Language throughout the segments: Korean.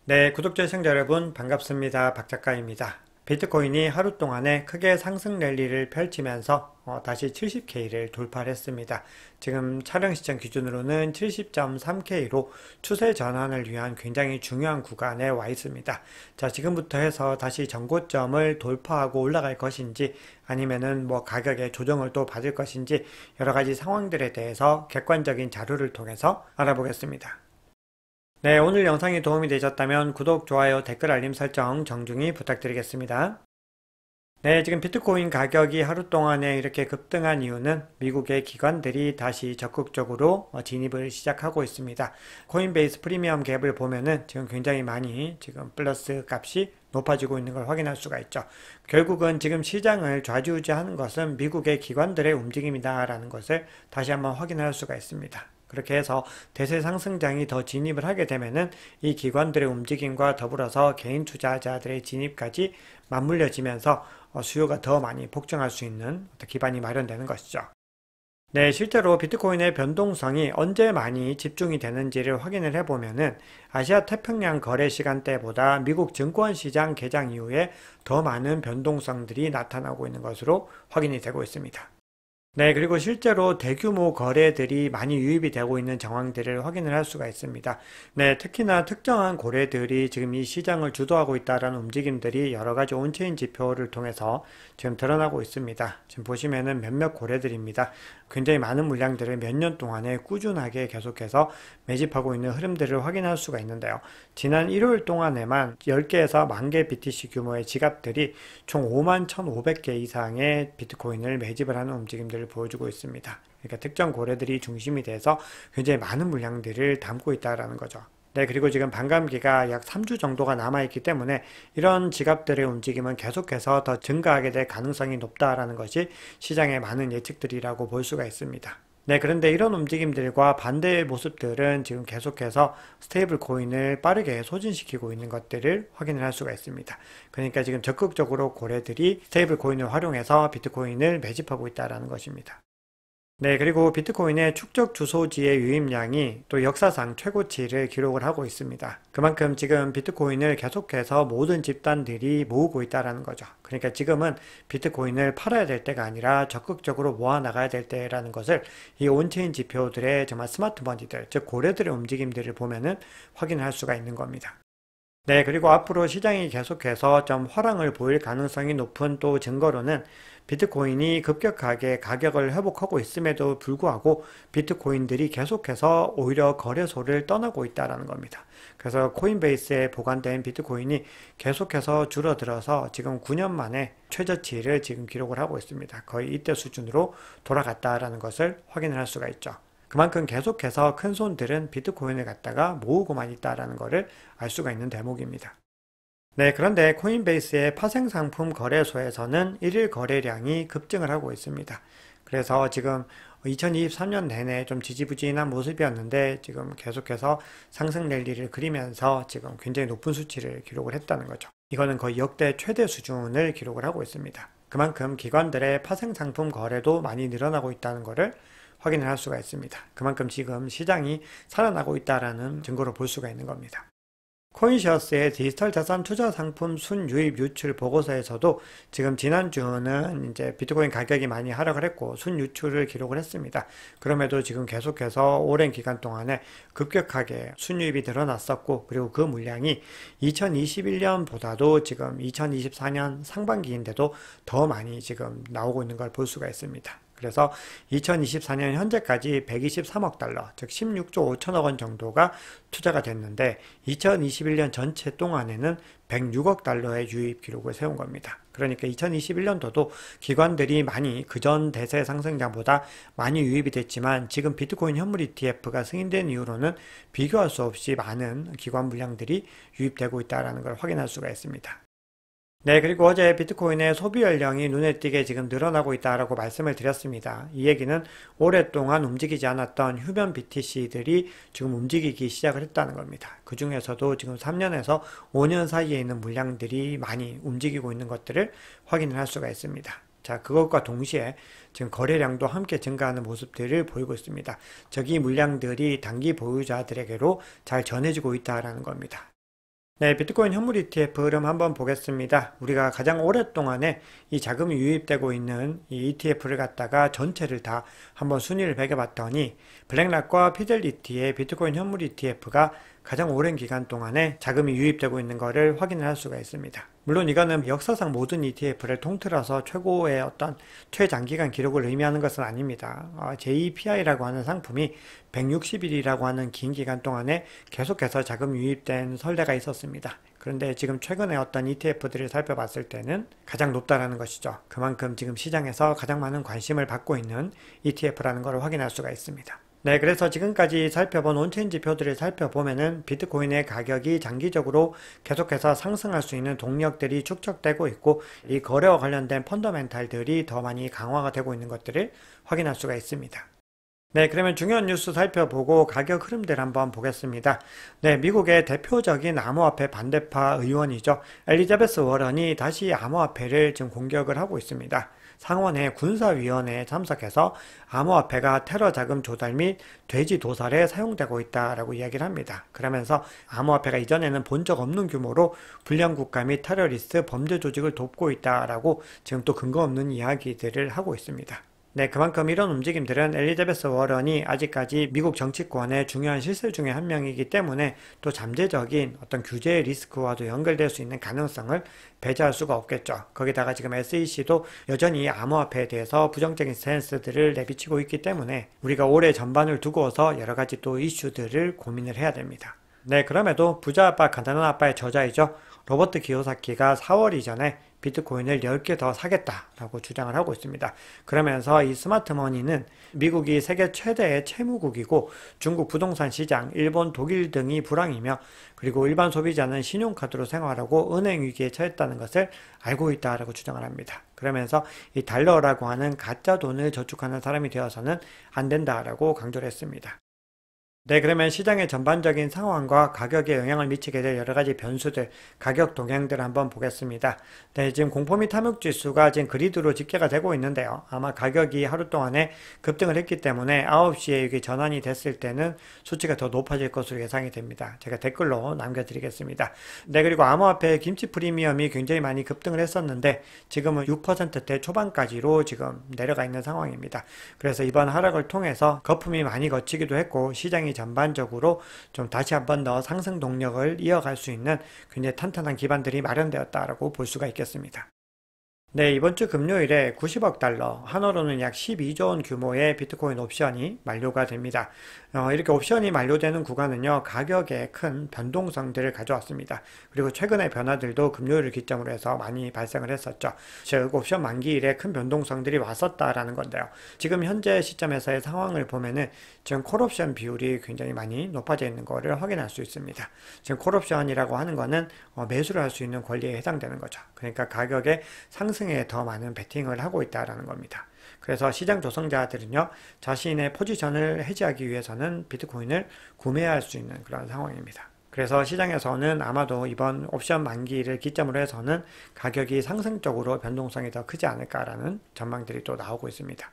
네, 구독자 시청자 여러분 반갑습니다. 박 작가입니다. 비트코인이 하루 동안에 크게 상승 랠리를 펼치면서 다시 70K를 돌파를 했습니다. 지금 촬영 시점 기준으로는 70.3K로 추세 전환을 위한 굉장히 중요한 구간에 와 있습니다. 자, 지금부터 해서 다시 전고점을 돌파하고 올라갈 것인지 아니면은 가격의 조정을 또 받을 것인지 여러 가지 상황들에 대해서 객관적인 자료를 통해서 알아보겠습니다. 네, 오늘 영상이 도움이 되셨다면 구독, 좋아요, 댓글 알림 설정 정중히 부탁드리겠습니다. 네, 지금 비트코인 가격이 하루 동안에 이렇게 급등한 이유는 미국의 기관들이 다시 적극적으로 진입을 시작하고 있습니다. 코인베이스 프리미엄 갭을 보면은 지금 굉장히 많이 지금 플러스 값이 높아지고 있는 걸 확인할 수가 있죠. 결국은 지금 시장을 좌지우지하는 것은 미국의 기관들의 움직임이다라는 것을 다시 한번 확인할 수가 있습니다. 그렇게 해서 대세 상승장이 더 진입을 하게 되면은 이 기관들의 움직임과 더불어서 개인 투자자들의 진입까지 맞물려지면서 수요가 더 많이 폭증할 수 있는 기반이 마련되는 것이죠. 네, 실제로 비트코인의 변동성이 언제 많이 집중이 되는지를 확인을 해보면은 아시아 태평양 거래 시간대보다 미국 증권시장 개장 이후에 더 많은 변동성들이 나타나고 있는 것으로 확인이 되고 있습니다. 네, 그리고 실제로 대규모 거래들이 많이 유입이 되고 있는 정황들을 확인을 할 수가 있습니다. 네, 특히나 특정한 거래들이 지금 이 시장을 주도하고 있다는 움직임들이 여러 가지 온체인 지표를 통해서 지금 드러나고 있습니다. 지금 보시면은 몇몇 거래들입니다. 굉장히 많은 물량들을 몇 년 동안에 꾸준하게 계속해서 매집하고 있는 흐름들을 확인할 수가 있는데요. 지난 1월 동안에만 10개에서 10,000개 BTC 규모의 지갑들이 총 51,500개 이상의 비트코인을 매집을 하는 움직임들을 보여주고 있습니다. 그러니까 특정 거래들이 중심이 돼서 굉장히 많은 물량들을 담고 있다는 거죠. 네, 그리고 지금 반감기가 약 3주 정도가 남아있기 때문에 이런 지갑들의 움직임은 계속해서 더 증가하게 될 가능성이 높다라는 것이 시장의 많은 예측들이라고 볼 수가 있습니다. 네, 그런데 이런 움직임들과 반대의 모습들은 지금 계속해서 스테이블 코인을 빠르게 소진시키고 있는 것들을 확인을 할 수가 있습니다. 그러니까 지금 적극적으로 고래들이 스테이블 코인을 활용해서 비트코인을 매집하고 있다는 것입니다. 네, 그리고 비트코인의 축적 주소지의 유입량이 또 역사상 최고치를 기록을 하고 있습니다. 그만큼 지금 비트코인을 계속해서 모든 집단들이 모으고 있다는 거죠. 그러니까 지금은 비트코인을 팔아야 될 때가 아니라 적극적으로 모아 나가야 될 때라는 것을 이 온체인 지표들의 정말 스마트 머니들, 즉 고래들의 움직임들을 보면은 확인할 수가 있는 겁니다. 네, 그리고 앞으로 시장이 계속해서 좀 화랑을 보일 가능성이 높은 또 증거로는 비트코인이 급격하게 가격을 회복하고 있음에도 불구하고 비트코인들이 계속해서 오히려 거래소를 떠나고 있다는 겁니다. 그래서 코인베이스에 보관된 비트코인이 계속해서 줄어들어서 지금 9년 만에 최저치를 지금 기록을 하고 있습니다. 거의 이때 수준으로 돌아갔다라는 것을 확인을 할 수가 있죠. 그만큼 계속해서 큰 손들은 비트코인을 갖다가 모으고만 있다라는 것을 알 수가 있는 대목입니다. 네, 그런데 코인베이스의 파생상품 거래소에서는 일일 거래량이 급증을 하고 있습니다. 그래서 지금 2023년 내내 좀 지지부진한 모습이었는데 지금 계속해서 상승 랠리를 그리면서 지금 굉장히 높은 수치를 기록을 했다는 거죠. 이거는 거의 역대 최대 수준을 기록을 하고 있습니다. 그만큼 기관들의 파생상품 거래도 많이 늘어나고 있다는 것을 확인을 할 수가 있습니다. 그만큼 지금 시장이 살아나고 있다는 증거로 볼 수가 있는 겁니다. 코인시어스의 디지털 자산 투자 상품 순유입 유출 보고서에서도 지금 지난주는 이제 비트코인 가격이 많이 하락을 했고 순유출을 기록을 했습니다. 그럼에도 지금 계속해서 오랜 기간 동안에 급격하게 순유입이 늘어났었고 그리고 그 물량이 2021년보다도 지금 2024년 상반기인데도 더 많이 지금 나오고 있는 걸 볼 수가 있습니다. 그래서 2024년 현재까지 123억 달러, 즉 16조 5천억 원 정도가 투자가 됐는데 2021년 전체 동안에는 106억 달러의 유입 기록을 세운 겁니다. 그러니까 2021년도도 기관들이 많이 그전 대세 상승장보다 많이 유입이 됐지만 지금 비트코인 현물 ETF가 승인된 이후로는 비교할 수 없이 많은 기관 물량들이 유입되고 있다는 걸 확인할 수가 있습니다. 네, 그리고 어제 비트코인의 소비 연령이 눈에 띄게 지금 늘어나고 있다라고 말씀을 드렸습니다. 이 얘기는 오랫동안 움직이지 않았던 휴면 BTC들이 지금 움직이기 시작을 했다는 겁니다. 그 중에서도 지금 3년에서 5년 사이에 있는 물량들이 많이 움직이고 있는 것들을 확인을 할 수가 있습니다. 자, 그것과 동시에 지금 거래량도 함께 증가하는 모습들을 보이고 있습니다. 즉, 이 물량들이 단기 보유자들에게로 잘 전해지고 있다라는 겁니다. 네, 비트코인 현물 ETF 흐름 한번 보겠습니다. 우리가 가장 오랫동안에 이 자금이 유입되고 있는 이 ETF를 갖다가 전체를 다 한번 순위를 매겨봤더니 블랙락과 피델리티의 비트코인 현물 ETF가 가장 오랜 기간 동안에 자금이 유입되고 있는 것을 확인을 할 수가 있습니다. 물론 이거는 역사상 모든 ETF를 통틀어서 최고의 어떤 최장기간 기록을 의미하는 것은 아닙니다. JEPI라고 하는 상품이 160일이라고 하는 긴 기간 동안에 계속해서 자금 유입된 선례가 있었습니다. 그런데 지금 최근에 어떤 ETF들을 살펴봤을 때는 가장 높다라는 것이죠. 그만큼 지금 시장에서 가장 많은 관심을 받고 있는 ETF라는 것을 확인할 수가 있습니다. 네, 그래서 지금까지 살펴본 온체인 지표들을 살펴보면은 비트코인의 가격이 장기적으로 계속해서 상승할 수 있는 동력들이 축적되고 있고 이 거래와 관련된 펀더멘탈들이 더 많이 강화가 되고 있는 것들을 확인할 수가 있습니다. 네, 그러면 중요한 뉴스 살펴보고 가격 흐름들 한번 보겠습니다. 네, 미국의 대표적인 암호화폐 반대파 의원이죠. 엘리자베스 워런이 다시 암호화폐를 지금 공격을 하고 있습니다. 상원의 군사위원회에 참석해서 암호화폐가 테러 자금 조달 및 돼지 도살에 사용되고 있다라고 이야기를 합니다. 그러면서 암호화폐가 이전에는 본 적 없는 규모로 불량 국가 및 테러리스트 범죄 조직을 돕고 있다라고 지금 또 근거 없는 이야기들을 하고 있습니다. 네, 그만큼 이런 움직임들은 엘리자베스 워런이 아직까지 미국 정치권의 중요한 실세 중에 한 명이기 때문에 또 잠재적인 어떤 규제의 리스크와도 연결될 수 있는 가능성을 배제할 수가 없겠죠. 거기다가 지금 SEC도 여전히 암호화폐에 대해서 부정적인 스탠스들을 내비치고 있기 때문에 우리가 올해 전반을 두고서 여러 가지 또 이슈들을 고민을 해야 됩니다. 네, 그럼에도 부자 아빠, 가난한 아빠의 저자이죠. 로버트 기요사키가 4월 이전에 비트코인을 10개 더 사겠다라고 주장을 하고 있습니다. 그러면서 이 스마트머니는 미국이 세계 최대의 채무국이고 중국 부동산 시장, 일본, 독일 등이 불황이며 그리고 일반 소비자는 신용카드로 생활하고 은행 위기에 처했다는 것을 알고 있다라고 주장을 합니다. 그러면서 이 달러라고 하는 가짜 돈을 저축하는 사람이 되어서는 안 된다라고 강조를 했습니다. 네, 그러면 시장의 전반적인 상황과 가격에 영향을 미치게 될 여러 가지 변수들, 가격 동향들을 한번 보겠습니다. 네, 지금 공포 및 탐욕 지수가 지금 그리드로 집계가 되고 있는데요. 아마 가격이 하루 동안에 급등을 했기 때문에 9시에 이게 전환이 됐을 때는 수치가 더 높아질 것으로 예상이 됩니다. 제가 댓글로 남겨드리겠습니다. 네, 그리고 암호화폐 김치 프리미엄이 굉장히 많이 급등을 했었는데 지금은 6%대 초반까지로 지금 내려가 있는 상황입니다. 그래서 이번 하락을 통해서 거품이 많이 거치기도 했고 시장이 전반적으로 좀 다시 한 번 더 상승 동력을 이어갈 수 있는 굉장히 탄탄한 기반들이 마련되었다라고 볼 수가 있겠습니다. 네, 이번 주 금요일에 90억 달러, 한화로는 약 12조 원 규모의 비트코인 옵션이 만료가 됩니다. 이렇게 옵션이 만료되는 구간은요, 가격에 큰 변동성들을 가져왔습니다. 그리고 최근의 변화들도 금요일을 기점으로 해서 많이 발생을 했었죠. 즉, 옵션 만기일에 큰 변동성들이 왔었다라는 건데요. 지금 현재 시점에서의 상황을 보면은 지금 콜옵션 비율이 굉장히 많이 높아져 있는 것을 확인할 수 있습니다. 지금 콜옵션이라고 하는 거는 매수를 할 수 있는 권리에 해당되는 거죠. 그러니까 가격의 상승에 더 많은 베팅을 하고 있다라는 겁니다. 그래서 시장 조성자들은요, 자신의 포지션을 해지하기 위해서는 비트코인을 구매할 수 있는 그런 상황입니다. 그래서 시장에서는 아마도 이번 옵션 만기를 기점으로 해서는 가격이 상승적으로 변동성이 더 크지 않을까라는 전망들이 또 나오고 있습니다.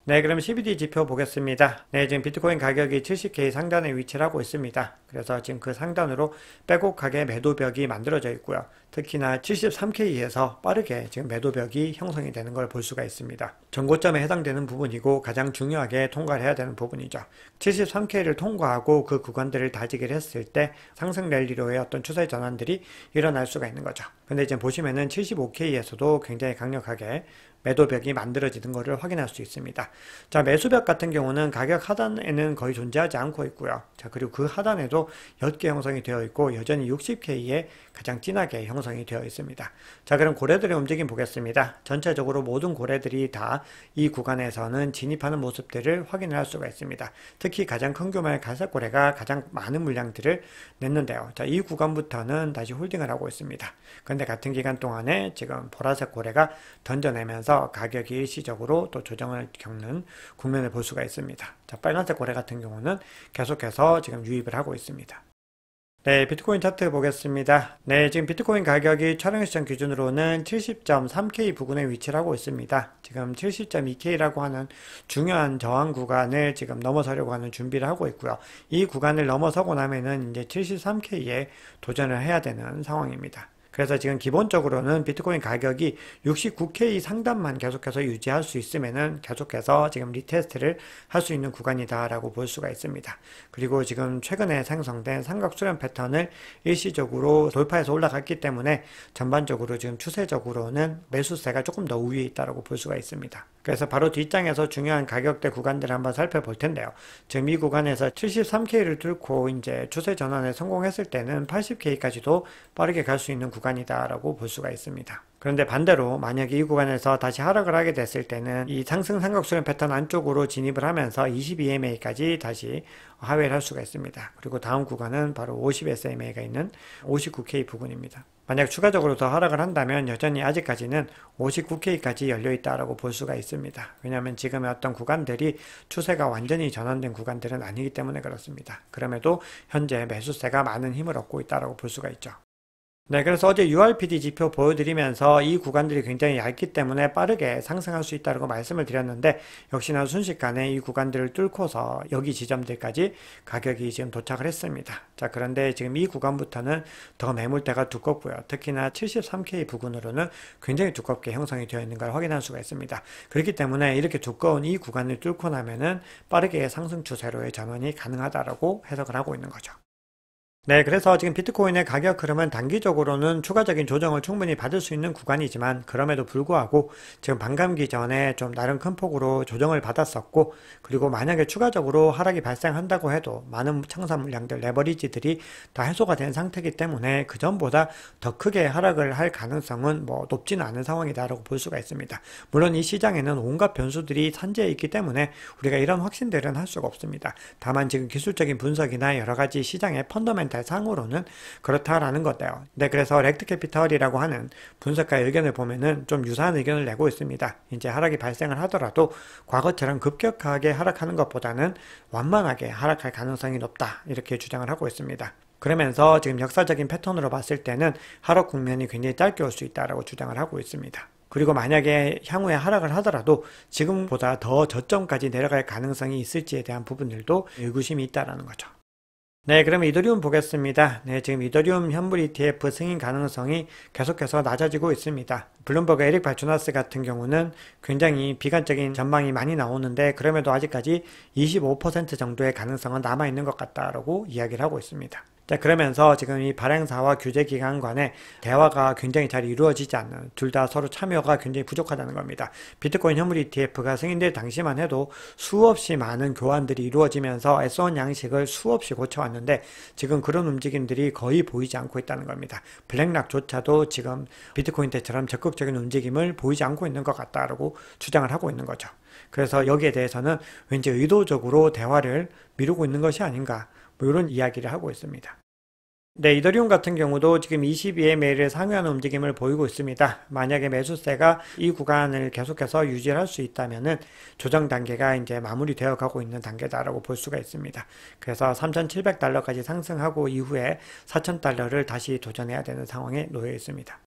네, 그럼 CBD 지표 보겠습니다. 네, 지금 비트코인 가격이 70K 상단에 위치를 하고 있습니다. 그래서 지금 그 상단으로 빼곡하게 매도벽이 만들어져 있고요. 특히나 73K에서 빠르게 지금 매도벽이 형성이 되는 걸 볼 수가 있습니다. 전고점에 해당되는 부분이고 가장 중요하게 통과를 해야 되는 부분이죠. 73K를 통과하고 그 구간들을 다지기를 했을 때 상승 랠리로의 어떤 추세 전환들이 일어날 수가 있는 거죠. 근데 이제 보시면은 75K에서도 굉장히 강력하게 매도벽이 만들어지는 것을 확인할 수 있습니다. 자, 매수벽 같은 경우는 가격 하단에는 거의 존재하지 않고 있고요. 자, 그리고 그 하단에도 10개 형성이 되어 있고 여전히 60K에 가장 진하게 형성이 되어 있습니다. 자, 그럼 고래들의 움직임 보겠습니다. 전체적으로 모든 고래들이 다 이 구간에서는 진입하는 모습들을 확인할 수가 있습니다. 특히 가장 큰 규모의 갈색 고래가 가장 많은 물량들을 냈는데요. 자, 이 구간부터는 다시 홀딩을 하고 있습니다. 그런데 같은 기간 동안에 지금 보라색 고래가 던져내면서 가격이 일시적으로 또 조정을 겪는 국면을 볼 수가 있습니다. 자, 빨간색 고래 같은 경우는 계속해서 지금 유입을 하고 있습니다. 네, 비트코인 차트 보겠습니다. 네, 지금 비트코인 가격이 촬영 시점 기준으로는 70.3K 부근에 위치를 하고 있습니다. 지금 70.2K라고 하는 중요한 저항 구간을 지금 넘어서려고 하는 준비를 하고 있고요. 이 구간을 넘어서고 나면은 이제 73K에 도전을 해야 되는 상황입니다. 그래서 지금 기본적으로는 비트코인 가격이 69K 상단만 계속해서 유지할 수 있으면은 계속해서 지금 리테스트를 할 수 있는 구간이다라고 볼 수가 있습니다. 그리고 지금 최근에 생성된 삼각 수렴 패턴을 일시적으로 돌파해서 올라갔기 때문에 전반적으로 지금 추세적으로는 매수세가 조금 더 우위에 있다라고 볼 수가 있습니다. 그래서 바로 뒷장에서 중요한 가격대 구간들을 한번 살펴볼 텐데요. 지금 이 구간에서 73K를 뚫고 이제 추세 전환에 성공했을 때는 80K까지도 빠르게 갈 수 있는 구간이다라고 볼 수가 있습니다. 그런데 반대로 만약에 이 구간에서 다시 하락을 하게 됐을 때는 이 상승 삼각수렴 패턴 안쪽으로 진입을 하면서 22MA까지 다시 하회를 할 수가 있습니다. 그리고 다음 구간은 바로 50SMA가 있는 59K 부근입니다. 만약 추가적으로 더 하락을 한다면 여전히 아직까지는 59K까지 열려있다라고 볼 수가 있습니다. 왜냐하면 지금의 어떤 구간들이 추세가 완전히 전환된 구간들은 아니기 때문에 그렇습니다. 그럼에도 현재 매수세가 많은 힘을 얻고 있다라고 볼 수가 있죠. 네, 그래서 어제 URPD 지표 보여드리면서 이 구간들이 굉장히 얇기 때문에 빠르게 상승할 수 있다고 말씀을 드렸는데 역시나 순식간에 이 구간들을 뚫고서 여기 지점들까지 가격이 지금 도착을 했습니다. 자, 그런데 지금 이 구간부터는 더 매물대가 두껍고요. 특히나 73K 부근으로는 굉장히 두껍게 형성이 되어 있는 걸 확인할 수가 있습니다. 그렇기 때문에 이렇게 두꺼운 이 구간을 뚫고 나면은 빠르게 상승 추세로의 전환이 가능하다라고 해석을 하고 있는 거죠. 네, 그래서 지금 비트코인의 가격 흐름은 단기적으로는 추가적인 조정을 충분히 받을 수 있는 구간이지만 그럼에도 불구하고 지금 반감기 전에 좀 나름 큰 폭으로 조정을 받았었고 그리고 만약에 추가적으로 하락이 발생한다고 해도 많은 청산 물량들, 레버리지들이 다 해소가 된 상태이기 때문에 그 전보다 더 크게 하락을 할 가능성은 높지는 않은 상황이다라고 볼 수가 있습니다. 물론 이 시장에는 온갖 변수들이 산재해 있기 때문에 우리가 이런 확신들은 할 수가 없습니다. 다만 지금 기술적인 분석이나 여러 가지 시장의 펀더멘탈 상으로는 그렇다라는 거예요. 네, 그래서 렉트 캐피털이라고 하는 분석가의 의견을 보면은 좀 유사한 의견을 내고 있습니다. 이제 하락이 발생을 하더라도 과거처럼 급격하게 하락하는 것보다는 완만하게 하락할 가능성이 높다. 이렇게 주장을 하고 있습니다. 그러면서 지금 역사적인 패턴으로 봤을 때는 하락 국면이 굉장히 짧게 올 수 있다라고 주장을 하고 있습니다. 그리고 만약에 향후에 하락을 하더라도 지금보다 더 저점까지 내려갈 가능성이 있을지에 대한 부분들도 의구심이 있다라는 거죠. 네, 그러면 이더리움 보겠습니다. 네, 지금 이더리움 현물 ETF 승인 가능성이 계속해서 낮아지고 있습니다. 블룸버그 에릭 발주나스 같은 경우는 굉장히 비관적인 전망이 많이 나오는데 그럼에도 아직까지 25% 정도의 가능성은 남아있는 것 같다라고 이야기를 하고 있습니다. 자, 그러면서 지금 이 발행사와 규제기관 간의 대화가 굉장히 잘 이루어지지 않는, 둘 다 서로 참여가 굉장히 부족하다는 겁니다. 비트코인 현물 ETF가 승인될 당시만 해도 수없이 많은 교환들이 이루어지면서 S1 양식을 수없이 고쳐왔는데 지금 그런 움직임들이 거의 보이지 않고 있다는 겁니다. 블랙락조차도 지금 비트코인 때처럼 적극적인 움직임을 보이지 않고 있는 것 같다라고 주장을 하고 있는 거죠. 그래서 여기에 대해서는 왠지 의도적으로 대화를 미루고 있는 것이 아닌가, 이런 이야기를 하고 있습니다. 네, 이더리움 같은 경우도 지금 22MA를 상회하는 움직임을 보이고 있습니다. 만약에 매수세가 이 구간을 계속해서 유지할 수 있다면은 조정 단계가 이제 마무리되어 가고 있는 단계다라고 볼 수가 있습니다. 그래서 3,700달러까지 상승하고 이후에 4,000달러를 다시 도전해야 되는 상황에 놓여 있습니다.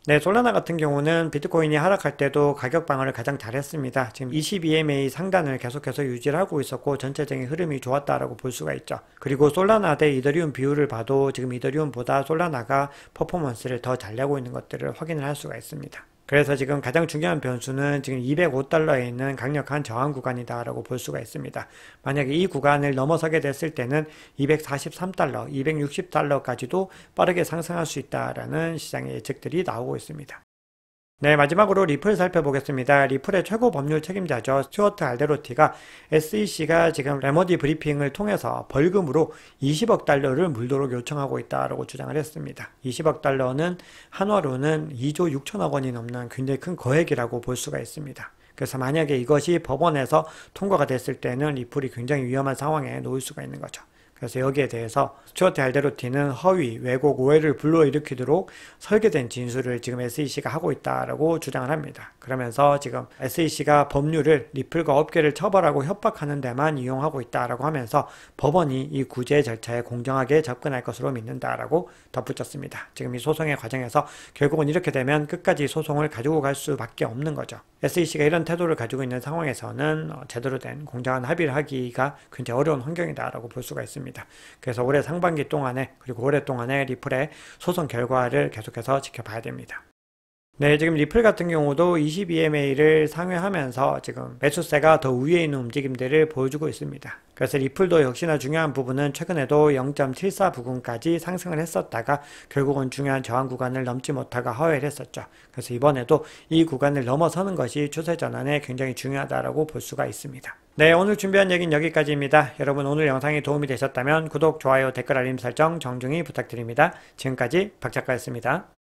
네, 솔라나 같은 경우는 비트코인이 하락할 때도 가격 방어를 가장 잘했습니다. 지금 22MA 상단을 계속해서 유지를 하고 있었고 전체적인 흐름이 좋았다라고 볼 수가 있죠. 그리고 솔라나 대 이더리움 비율을 봐도 지금 이더리움보다 솔라나가 퍼포먼스를 더 잘 내고 있는 것들을 확인을 할 수가 있습니다. 그래서 지금 가장 중요한 변수는 지금 205달러에 있는 강력한 저항 구간이다라고 볼 수가 있습니다. 만약에 이 구간을 넘어서게 됐을 때는 243달러, 260달러까지도 빠르게 상승할 수 있다라는 시장의 예측들이 나오고 있습니다. 네, 마지막으로 리플 살펴보겠습니다. 리플의 최고 법률 책임자죠. 스튜어트 알데로티가 SEC가 지금 레머디 브리핑을 통해서 벌금으로 20억 달러를 물도록 요청하고 있다고 주장을 했습니다. 20억 달러는 한화로는 2조 6천억 원이 넘는 굉장히 큰 거액이라고 볼 수가 있습니다. 그래서 만약에 이것이 법원에서 통과가 됐을 때는 리플이 굉장히 위험한 상황에 놓일 수가 있는 거죠. 그래서 여기에 대해서 스튜어트 알데로티는 허위, 왜곡, 오해를 불러일으키도록 설계된 진술을 지금 SEC가 하고 있다라고 주장을 합니다. 그러면서 지금 SEC가 법률을 리플과 업계를 처벌하고 협박하는 데만 이용하고 있다라고 하면서 법원이 이 구제 절차에 공정하게 접근할 것으로 믿는다라고 덧붙였습니다. 지금 이 소송의 과정에서 결국은 이렇게 되면 끝까지 소송을 가지고 갈 수밖에 없는 거죠. SEC가 이런 태도를 가지고 있는 상황에서는 제대로 된 공정한 합의를 하기가 굉장히 어려운 환경이다라고 볼 수가 있습니다. 그래서 올해 상반기 동안에 그리고 올해 동안에 리플의 소송 결과를 계속해서 지켜봐야 됩니다. 네, 지금 리플 같은 경우도 22MA를 상회하면서 지금 매수세가 더 위에 있는 움직임들을 보여주고 있습니다. 그래서 리플도 역시나 중요한 부분은 최근에도 0.74 부근까지 상승을 했었다가 결국은 중요한 저항 구간을 넘지 못하고 하회를 했었죠. 그래서 이번에도 이 구간을 넘어서는 것이 추세 전환에 굉장히 중요하다고 볼 수가 있습니다. 네, 오늘 준비한 얘기는 여기까지입니다. 여러분 오늘 영상이 도움이 되셨다면 구독, 좋아요, 댓글 알림 설정 정중히 부탁드립니다. 지금까지 박 작가였습니다.